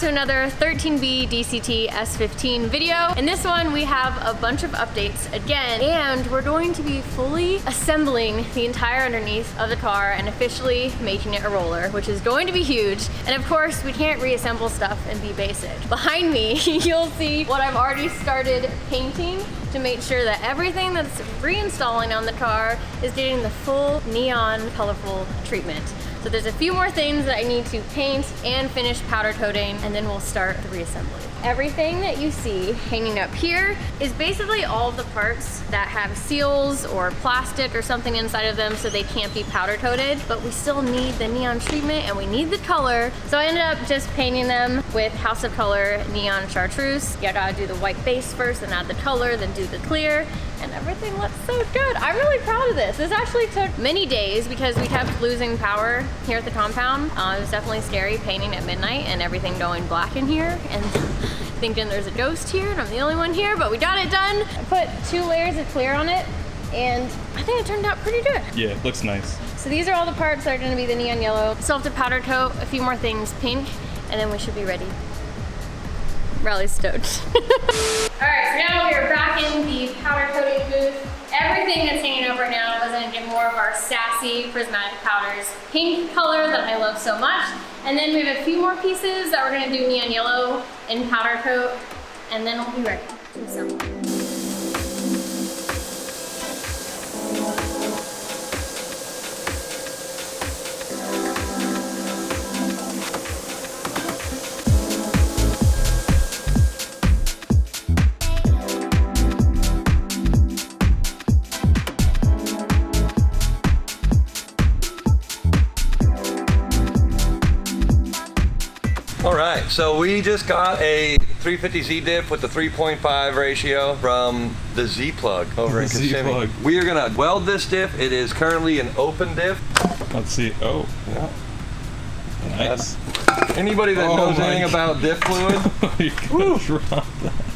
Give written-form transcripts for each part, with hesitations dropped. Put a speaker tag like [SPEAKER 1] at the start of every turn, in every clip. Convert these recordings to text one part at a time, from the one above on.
[SPEAKER 1] to another 13B DCT S15 video. In this one, we have a bunch of updates again, and we're going to be fully assembling the entire underneath of the car and officially making it a roller, which is going to be huge. And of course, we can't reassemble stuff and be basic. Behind me, you'll see what I've already started painting to make sure that everything that's reinstalling on the car is getting the full neon colorful treatment. So there's a few more things that I need to paint and finish powder coating, and then we'll start the reassembly. Everything that you see hanging up here is basically all of the parts that have seals or plastic or something inside of them, so they can't be powder coated, but we still need the neon treatment and we need the color. So I ended up just painting them with House of Color Neon Chartreuse. You gotta do the white base first, then add the color, then do the clear, and everything looks so good. I'm really proud of this. This actually took many days because we kept losing power here at the compound. It was definitely scary painting at midnight and everything going black in here and thinking there's a ghost here and I'm the only one here, but we got it done. I put 2 layers of clear on it and I think it turned out pretty good.
[SPEAKER 2] Yeah, it looks nice.
[SPEAKER 1] So these are all the parts that are gonna be the neon yellow. Still have to powder coat a few more things pink, and then we should be ready. Riley's stoked. All right, so now we are back in the powder coating booth. Everything that's hanging up right now is gonna get more of our SASSY Prismatic Powders pink color that I love so much. And then we have a few more pieces that we're gonna do neon yellow in powder coat, and then we'll be ready to assemble.
[SPEAKER 3] All right, so we just got a 350 Z diff with the 3.5 ratio from the Z plug over in Kissimmee. We are gonna weld this diff. It is currently an open diff.
[SPEAKER 2] Let's see. Oh, yeah. Nice.
[SPEAKER 3] Anybody that knows anything about diff fluid,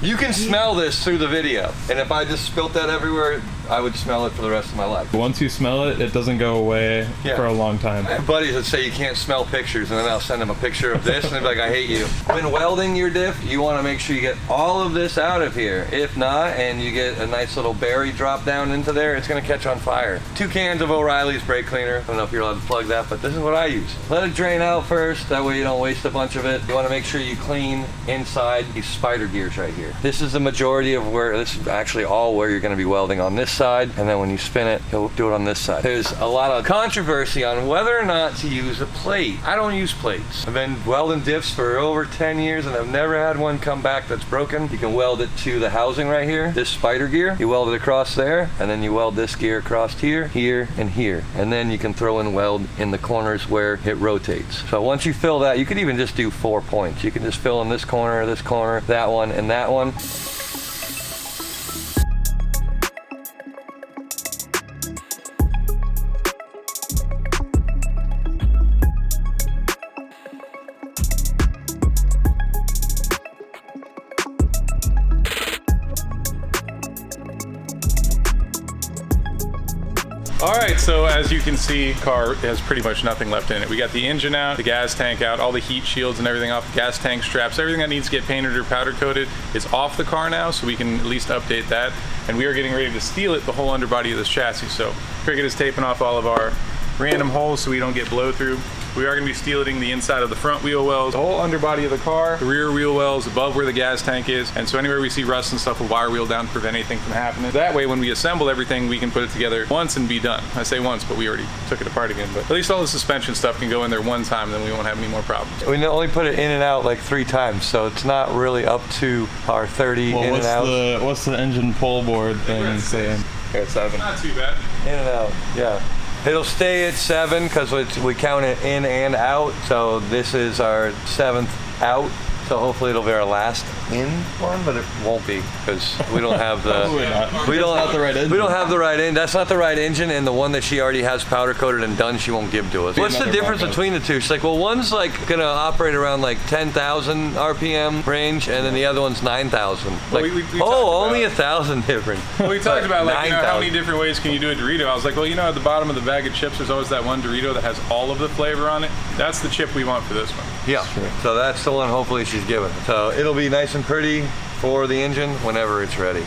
[SPEAKER 3] you can smell this through the video. And if I just spilt that everywhere, I would smell it for the rest of my life.
[SPEAKER 2] Once you smell it, it doesn't go away for a long time.
[SPEAKER 3] I have buddies that say you can't smell pictures, and then I'll send them a picture of this, and they're like, I hate you. When welding your diff, you want to make sure you get all of this out of here. If not, and you get a nice little berry drop down into there, it's going to catch on fire. 2 cans of O'Reilly's brake cleaner. I don't know if you're allowed to plug that, but this is what I use. Let it drain out first, that way you don't waste a bunch of it. You want to make sure you clean inside these spider gears right here. This is the majority of where, this is actually all where you're going to be welding on this side, and then when you spin it, you'll do it on this side. There's a lot of controversy on whether or not to use a plate. I don't use plates. I've been welding diffs for over 10 years and I've never had one come back that's broken. You can weld it to the housing right here, this spider gear. You weld it across there, and then you weld this gear across here, here, and here. And then you can throw in weld in the corners where it rotates. So once you fill that, you could even just do 4 points. You can just fill in this corner, that one, and that one.
[SPEAKER 2] All right, so as you can see, car has pretty much nothing left in it. We got the engine out, the gas tank out, all the heat shields and everything off the gas tank straps. Everything that needs to get painted or powder coated is off the car now, so we can at least update that. And we are getting ready to steel it, the whole underbody of this chassis. So Cricket is taping off all of our random holes so we don't get blow through. We are going to be steeling the inside of the front wheel wells, the whole underbody of the car, the rear wheel wells above where the gas tank is, and so anywhere we see rust and stuff, we'll wire wheel down to prevent anything from happening. That way, when we assemble everything, we can put it together once and be done. I say once, but we already took it apart again. But at least all the suspension stuff can go in there one time, and then we won't have any more problems.
[SPEAKER 3] We only put it in and out like 3 times, so it's not really up to our 30 in and out.
[SPEAKER 2] What's the engine pull board thing saying?
[SPEAKER 3] Here, 7.
[SPEAKER 2] Not too bad.
[SPEAKER 3] In and out, yeah. It'll stay at 7 because we count it in and out. So this is our 7th out. So hopefully it'll be our last in one, but it won't be because we don't have the we don't have the right engine. We don't have the right engine. That's not the right engine, and the one that she already has powder coated and done, she won't give to us. What's the difference between the two? She's like, well, one's like gonna operate around like 10,000 RPM range, and then the other one's 9,000. Like, well, only 1,000 different.
[SPEAKER 2] Well, we talked about like, you know, how many different ways can you do a Dorito? I was like, well, you know, at the bottom of the bag of chips, there's always that one Dorito that has all of the flavor on it. That's the chip we want for this one.
[SPEAKER 3] Yeah. So that's the one. Hopefully she she's given. So it'll be nice and pretty for the engine whenever it's ready.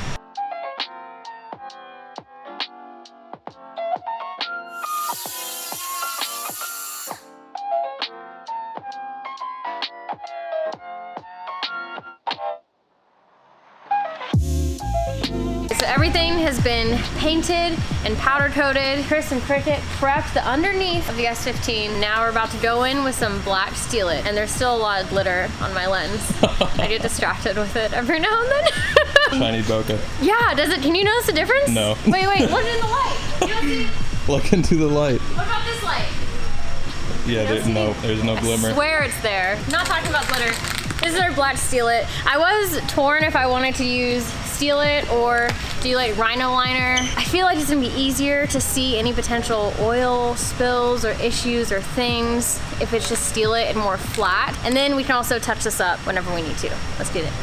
[SPEAKER 1] So everything has been painted and powder coated. Chris and Cricket prepped the underneath of the S15. Now we're about to go in with some black steel it. And there's still a lot of glitter on my lens. I get distracted with it every now and then.
[SPEAKER 4] Shiny bokeh.
[SPEAKER 1] Yeah, does it? Can you notice the difference?
[SPEAKER 4] No.
[SPEAKER 1] Wait, look in the light. You don't see?
[SPEAKER 4] Look into the light.
[SPEAKER 1] What about this light?
[SPEAKER 4] Yeah, there's no glimmer.
[SPEAKER 1] I swear it's there. Not talking about glitter. This is our black steel it. I was torn if I wanted to use steel it or do like rhino liner. I feel like it's gonna be easier to see any potential oil spills or issues or things if it's just steel it and more flat. And then we can also touch this up whenever we need to. Let's get it.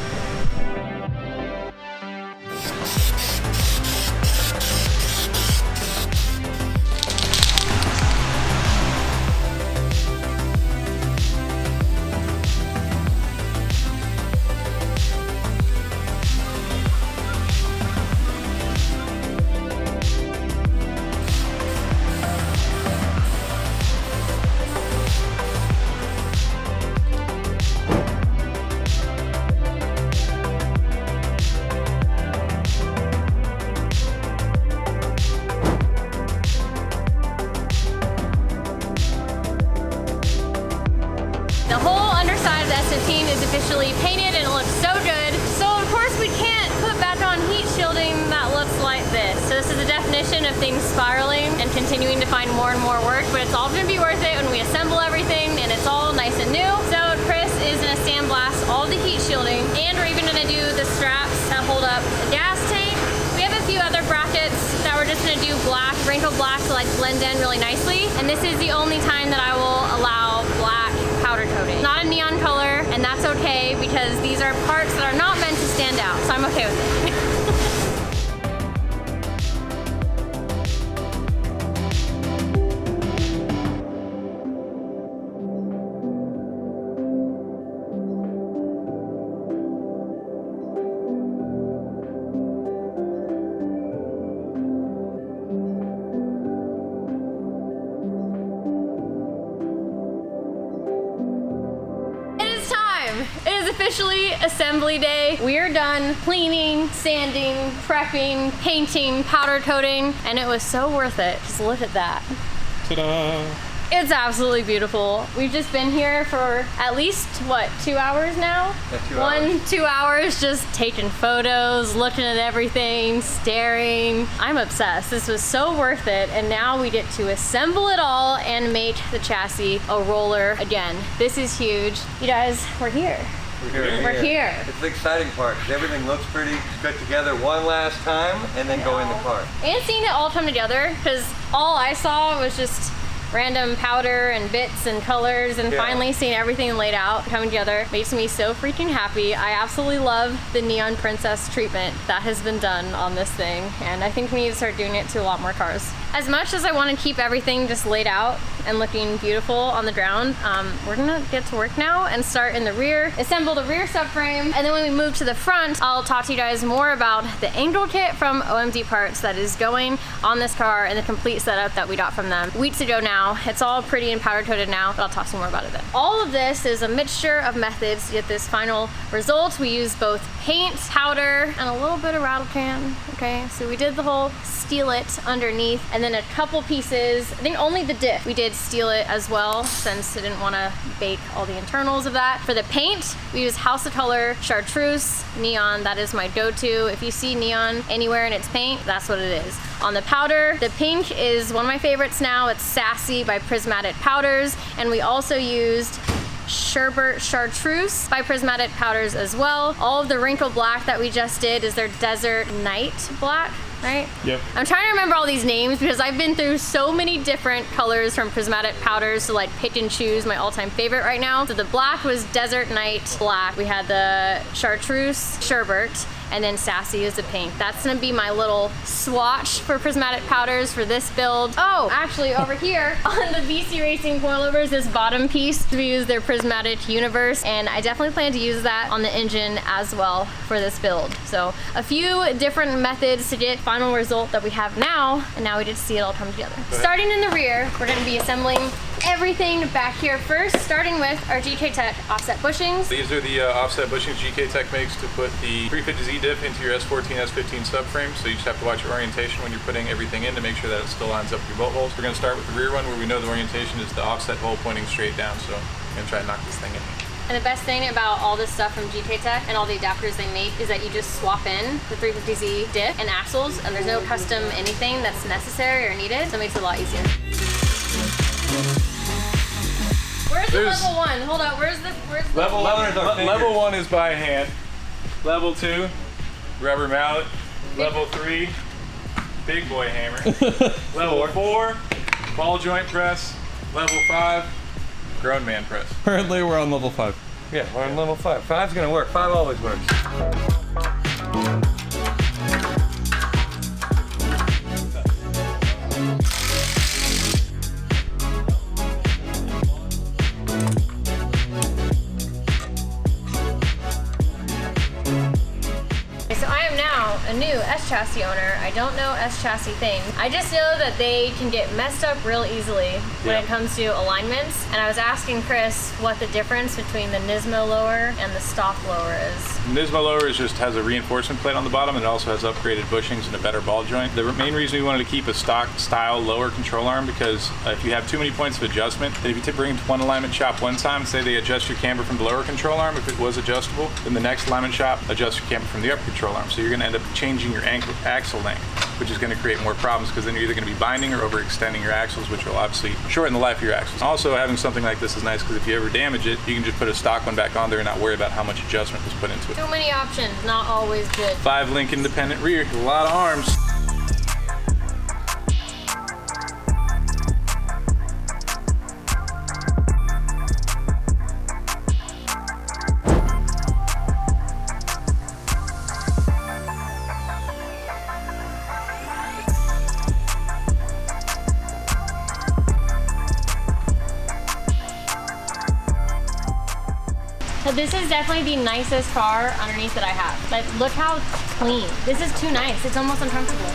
[SPEAKER 1] Is officially painted and it looks so good. So of course we can't put back on heat shielding that looks like this. So this is the definition of things spiraling and continuing to find more and more work, but it's all gonna be worth it when we assemble everything and it's all nice and new. So Chris is gonna sandblast all the heat shielding and we're even gonna do the straps that hold up the gas tank. We have a few other brackets that we're just gonna do black, wrinkle black to like blend in really nicely. And this is the only time that I will allow black powder coating. Not a neon color, and that's okay because these are parts that are not meant to stand out, so I'm okay with it. It is officially assembly day. We are done cleaning, sanding, prepping, painting, powder coating, and it was so worth it. Just look at that.
[SPEAKER 4] Ta-da!
[SPEAKER 1] It's absolutely beautiful. We've just been here for at least, what, 2 hours now?
[SPEAKER 3] Yeah,
[SPEAKER 1] 2 hours just taking photos, looking at everything, staring. I'm obsessed. This was so worth it, and now we get to assemble it all and make the chassis a roller again. This is huge. You guys, we're here. We're here.
[SPEAKER 3] It's the exciting part because everything looks pretty good together one last time and then go in the car.
[SPEAKER 1] And seeing it all come together, because all I saw was just random powder and bits and colors, and finally seeing everything laid out coming together makes me so freaking happy. I absolutely love the Neon Princess treatment that has been done on this thing, and I think we need to start doing it to a lot more cars. As much as I want to keep everything just laid out and looking beautiful on the ground, we're gonna get to work now and start in the rear, assemble the rear subframe, and then when we move to the front, I'll talk to you guys more about the angle kit from OMD Parts that is going on this car and the complete setup that we got from them weeks ago now. It's all pretty and powder coated now, but I'll talk to you more about it then. All of this is a mixture of methods to get this final result. We use both paint, powder, and a little bit of rattle can. Okay, so we did the whole steel it underneath, and then a couple pieces, I think only the diff, we did steel it as well, since I didn't want to bake all the internals of that. For the paint, we use House of Color Chartreuse Neon. That is my go-to. If you see neon anywhere in its paint, that's what it is. On the powder, the pink is one of my favorites now. It's Sassy by Prismatic Powders, and we also used SHERBERT Chartreuse by Prismatic Powders as well. All of the wrinkle black that we just did is their Desert Night black, right?
[SPEAKER 4] Yep.
[SPEAKER 1] I'm trying to remember all these names because I've been through so many different colors from Prismatic Powders to like pick and choose my all-time favorite right now. So the black was Desert Night Black. We had the Chartreuse Sherbert, and then SASSY is the pink. That's gonna be my little swatch for Prismatic Powders for this build. Oh, actually over here on the BC Racing coilovers, this bottom piece, we use their Prismatic Universe, and I definitely plan to use that on the engine as well for this build. So a few different methods to get final result that we have now, and now we get to see it all come together. Starting in the rear, we're gonna be assembling everything back here first, starting with our GK Tech offset bushings.
[SPEAKER 2] These are the offset bushings GK Tech makes to put the 350Z diff into your S14, S15 subframe, so you just have to watch your orientation when you're putting everything in to make sure that it still lines up with your bolt holes. We're going to start with the rear one where we know the orientation is the offset hole pointing straight down, so I'm going to try to knock this thing in.
[SPEAKER 1] And the best thing about all this stuff from GK Tech and all the adapters they make is that you just swap in the 350Z diff and axles, and there's no custom anything that's necessary or needed, so it makes it a lot easier. Where's the level one? Hold on, where's
[SPEAKER 2] Level one is by hand. Level 2, rubber mallet. Level 3, big boy hammer. Level 4, ball joint press. Level 5, grown man press.
[SPEAKER 4] Currently, we're on level 5.
[SPEAKER 3] Yeah, we're on level 5. 5's gonna work. 5 always works.
[SPEAKER 1] A new S-chassis owner. I don't know S-chassis things. I just know that they can get messed up real easily when it comes to alignments. And I was asking Chris what the difference between the Nismo lower and the stock lower is.
[SPEAKER 2] The Nismo lower just has a reinforcement plate on the bottom, and it also has upgraded bushings and a better ball joint. The main reason we wanted to keep a stock style lower control arm because if you have too many points of adjustment, then if you bring it to one alignment shop one time, say they adjust your camber from the lower control arm, if it was adjustable, then the next alignment shop adjusts your camber from the upper control arm. So you're going to end up changing your axle length, which is going to create more problems because then you're either going to be binding or overextending your axles, which will obviously shorten the life of your axles. Also, having something like this is nice because if you ever damage it, you can just put a stock one back on there and not worry about how much adjustment was put into it.
[SPEAKER 1] Too many options, not always good.
[SPEAKER 2] 5-link independent rear, a lot of arms.
[SPEAKER 1] So this is definitely the nicest car underneath that I have. Like, look how clean. This is too nice. It's almost uncomfortable.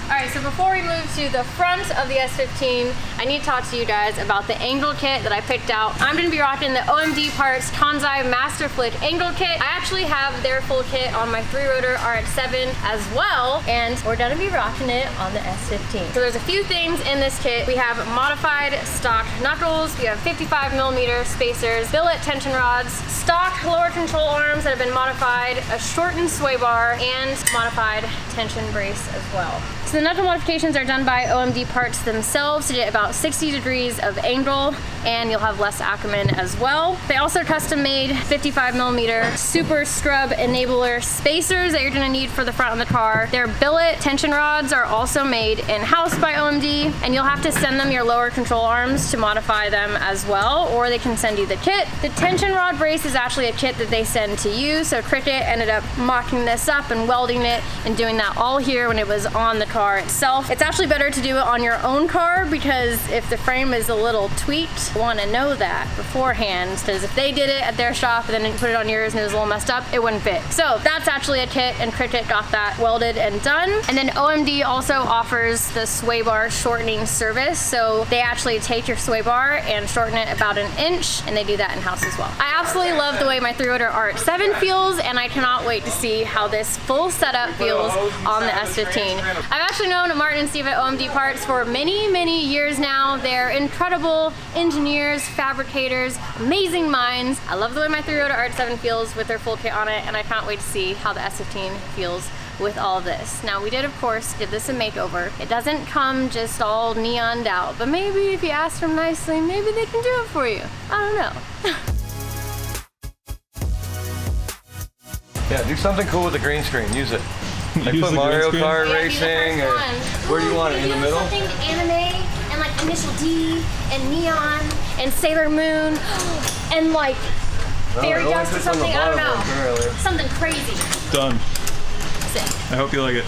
[SPEAKER 1] All right, so before we move to the front of the S15, I need to talk to you guys about the angle kit that I picked out. I'm gonna be rocking the OMD Parts Kansai Master Flick Angle Kit. I actually have their full kit on my 3-rotor RX-7 as well, and we're gonna be rocking it on the S15. So there's a few things in this kit. We have modified stock knuckles, we have 55mm spacers, billet tension rods, stock lower control arms that have been modified, a shortened sway bar, and modified tension brace as well. So the knuckle modifications are done by OMD Parts themselves to get about 60 degrees of angle, and you'll have less Ackerman as well. They also custom made 55mm super scrub enabler spacers that you're gonna need for the front of the car. Their billet tension rods are also made in-house by OMD, and you'll have to send them your lower control arms to modify them as well, or they can send you the kit. The tension rod brace is actually a kit that they send to you, so Cricket ended up mocking this up and welding it and doing that all here when it was on the car itself. It's actually better to do it on your own car because if the frame is a little tweaked, you want to know that beforehand, because if they did it at their shop and then put it on yours and it was a little messed up, it wouldn't fit. So that's actually a kit, and Cricket got that welded and done. And then OMD also offers the sway bar shortening service, so they actually take your sway bar and shorten it about 1 inch, and they do that in-house as well. I absolutely love the way my 3-rotor RX-7 feels, and I cannot wait to see how this full setup feels on the S15. I've actually known Martin and Steve at OMD Parts for many years now. They're incredible engineers, fabricators, amazing minds. I love the way my 3-rotor RX-7 feels with their full kit on it, and I can't wait to see how the S15 feels with all this. Now, we did of course give this a makeover. It doesn't come just all neoned out, but maybe if you ask them nicely, maybe they can do it for you. I don't know.
[SPEAKER 3] Yeah, do something cool with the green screen. Use it. Like
[SPEAKER 4] Use
[SPEAKER 3] put
[SPEAKER 4] the
[SPEAKER 3] Mario
[SPEAKER 4] green screen?
[SPEAKER 3] Kart
[SPEAKER 1] Yeah,
[SPEAKER 3] racing, or where do you want it? In the middle?
[SPEAKER 1] Something anime and like Initial D and Neon and Sailor Moon and like fairy dust or something. I don't know. Something crazy.
[SPEAKER 4] Done.
[SPEAKER 1] Sick.
[SPEAKER 4] I hope you like it.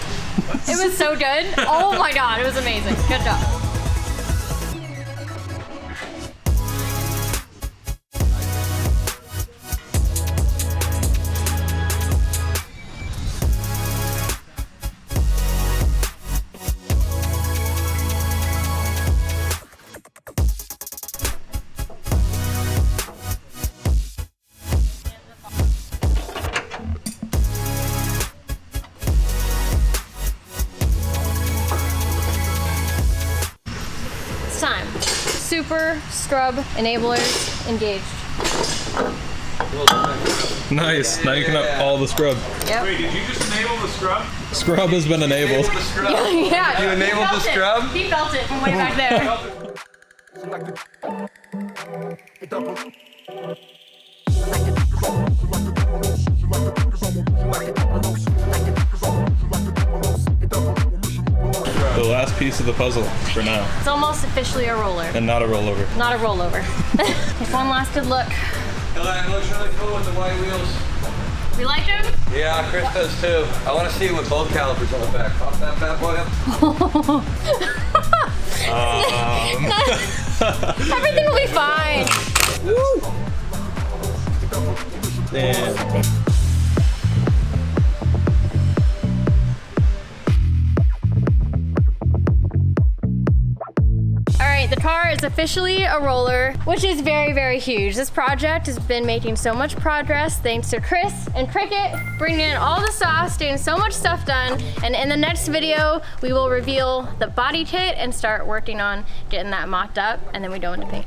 [SPEAKER 1] It was so good. Oh my God, it was amazing. Good job. Time. Super scrub enablers engaged.
[SPEAKER 4] Nice. Now you can have all the scrub.
[SPEAKER 1] Yep.
[SPEAKER 2] Wait, did you just enable the scrub?
[SPEAKER 4] Scrub has been enabled.
[SPEAKER 3] The scrub.
[SPEAKER 1] Yeah.
[SPEAKER 3] You enabled the scrub?
[SPEAKER 1] He felt it from way back there.
[SPEAKER 4] The last piece of the puzzle for now.
[SPEAKER 1] It's almost officially a roller.
[SPEAKER 4] And not a rollover.
[SPEAKER 1] Not a rollover. Take one last good look.
[SPEAKER 3] It looks really cool with the white wheels.
[SPEAKER 1] We like them?
[SPEAKER 3] Yeah, Chris does too. I want to see it with both calipers on the back. Pop that bad boy up.
[SPEAKER 1] Everything will be fine.
[SPEAKER 4] Damn.
[SPEAKER 1] The car is officially a roller, which is very, very huge. This project has been making so much progress thanks to Chris and Cricket bringing in all the sauce, getting so much stuff done. And in the next video, we will reveal the body kit and start working on getting that mocked up, and then we go into paint.